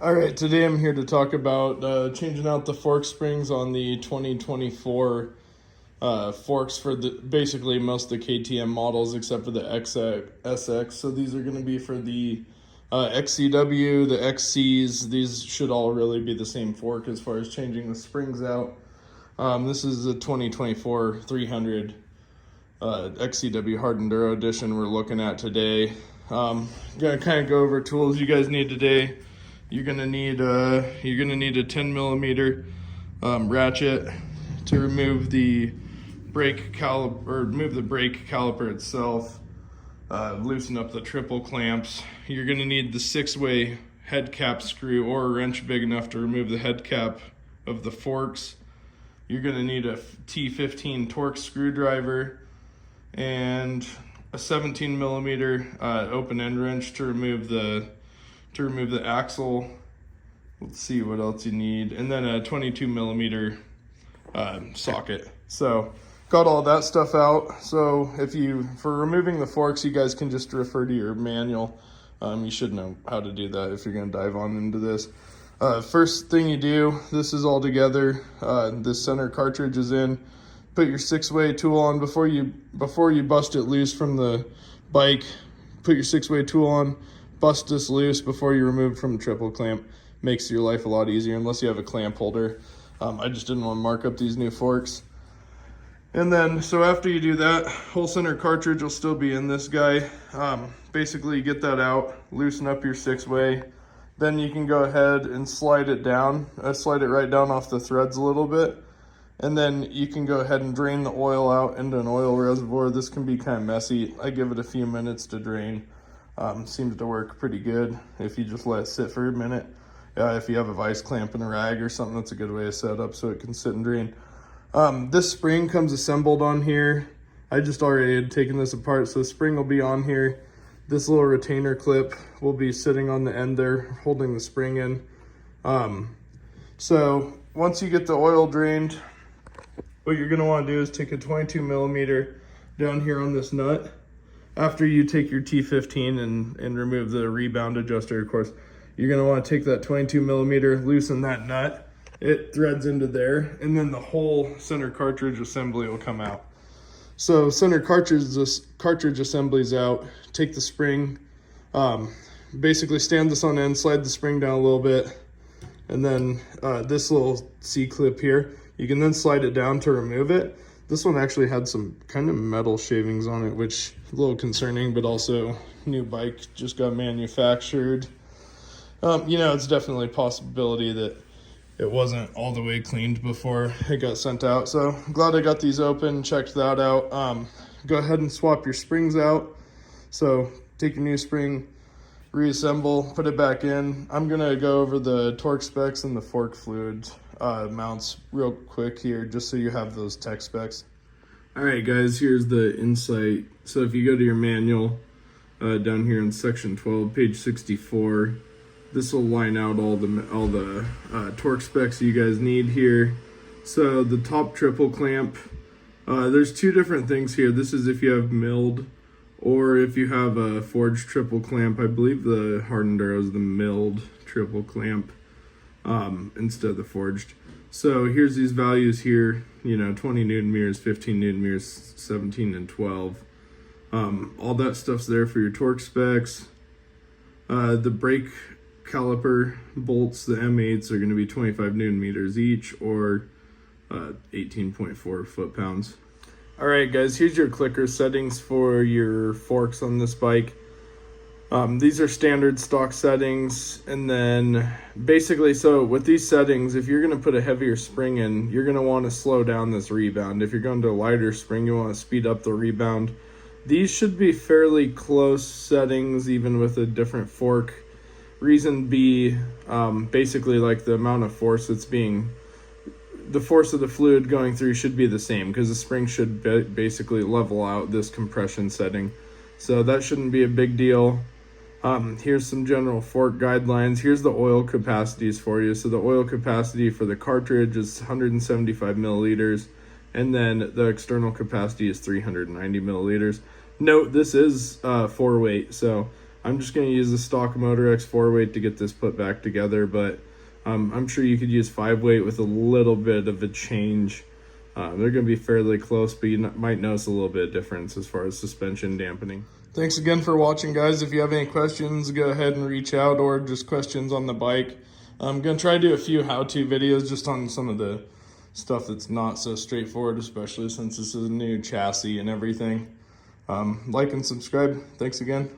All right, today I'm here to talk about changing out the fork springs on the 2024 forks for basically most of the KTM models except for the XACT. So these are going to be for the XCW, the XCs. These should all really be the same fork as far as changing the springs out. This is the 2024 300 XCW Hard Enduro edition we're looking at today. Gonna kind of go over tools you guys need today. You're gonna need a 10 millimeter ratchet to remove the brake caliper, or remove the brake caliper itself. Loosen up the triple clamps. You're gonna need the 6-way head cap screw or a wrench big enough to remove the head cap of the forks. You're gonna need a T15 torque screwdriver and a 17 millimeter open end wrench to remove the axle. Let's see what else you need, and then a 22 millimeter socket. So got all that stuff out. So for removing the forks, you guys can just refer to your manual. You should know how to do that if you're going to dive on into this. First thing you do, this is all together. This center cartridge is in. Put your 6-way tool on before you bust it loose from the bike. Put your 6-way tool on. Bust this loose before you remove it from the triple clamp. Makes your life a lot easier unless you have a clamp holder. I just didn't want to mark up these new forks. And then, so after you do that, whole center cartridge will still be in this guy. Basically, you get that out, loosen up your 6-way. Then you can go ahead and slide it down. Slide it right down off the threads a little bit. And then you can go ahead and drain the oil out into an oil reservoir. This can be kind of messy. I give it a few minutes to drain. Seems to work pretty good if you just let it sit for a minute. If you have a vice clamp and a rag or something, that's a good way to set up so it can sit and drain. This spring comes assembled on here. I just already had taken this apart, so the spring will be on here. This little retainer clip will be sitting on the end there, holding the spring in. So once you get the oil drained, what you're gonna wanna do is take a 22 millimeter down here on this nut. After you take your T15 and remove the rebound adjuster, of course, you're gonna wanna take that 22 millimeter, loosen that nut. It threads into there, and then the whole center cartridge assembly will come out. So center cartridge assembly's out. Take the spring, basically stand this on end, slide the spring down a little bit, and then this little C-clip here, you can then slide it down to remove it. This one actually had some kind of metal shavings on it, which is a little concerning, but also new bike just got manufactured. It's definitely a possibility that it wasn't all the way cleaned before it got sent out. So glad I got these open, checked that out. Go ahead and swap your springs out. So take your new spring, reassemble, put it back in. I'm gonna go over the torque specs and the fork fluid mounts real quick here, just so you have those tech specs. All right, guys, here's the insight. So if you go to your manual, down here in section 12, page 64, this will line out all the torque specs you guys need here. So the top triple clamp, there's two different things here. This is if you have milled or if you have a forged triple clamp. I believe the Hard Enduro is the milled triple clamp instead of the forged. So here's these values here, 20 Newton meters, 15 Newton meters, 17 and 12. All that stuff's there for your torque specs. The brake caliper bolts, the M8s, are going to be 25 Newton meters each, or 18.4 foot-pounds. All right, guys, here's your clicker settings for your forks on this bike. These are standard stock settings, and then basically, so with these settings, if you're going to put a heavier spring in, you're going to want to slow down this rebound. If you're going to a lighter spring, you want to speed up the rebound. These should be fairly close settings, even with a different fork. Reason B, basically like the amount of force the force of the fluid going through should be the same, because the spring should basically level out this compression setting. So that shouldn't be a big deal. Here's some general fork guidelines. Here's the oil capacities for you. So the oil capacity for the cartridge is 175 milliliters, and then the external capacity is 390 milliliters. Note, this is 4-weight, so I'm just going to use the stock Motor X 4-weight to get this put back together, but I'm sure you could use 5-weight with a little bit of a change. They're going to be fairly close, but you might notice a little bit of difference as far as suspension dampening. Thanks again for watching, guys. If you have any questions, go ahead and reach out, or just questions on the bike. I'm going to try to do a few how-to videos just on some of the stuff that's not so straightforward, especially since this is a new chassis and everything. Like and subscribe. Thanks again.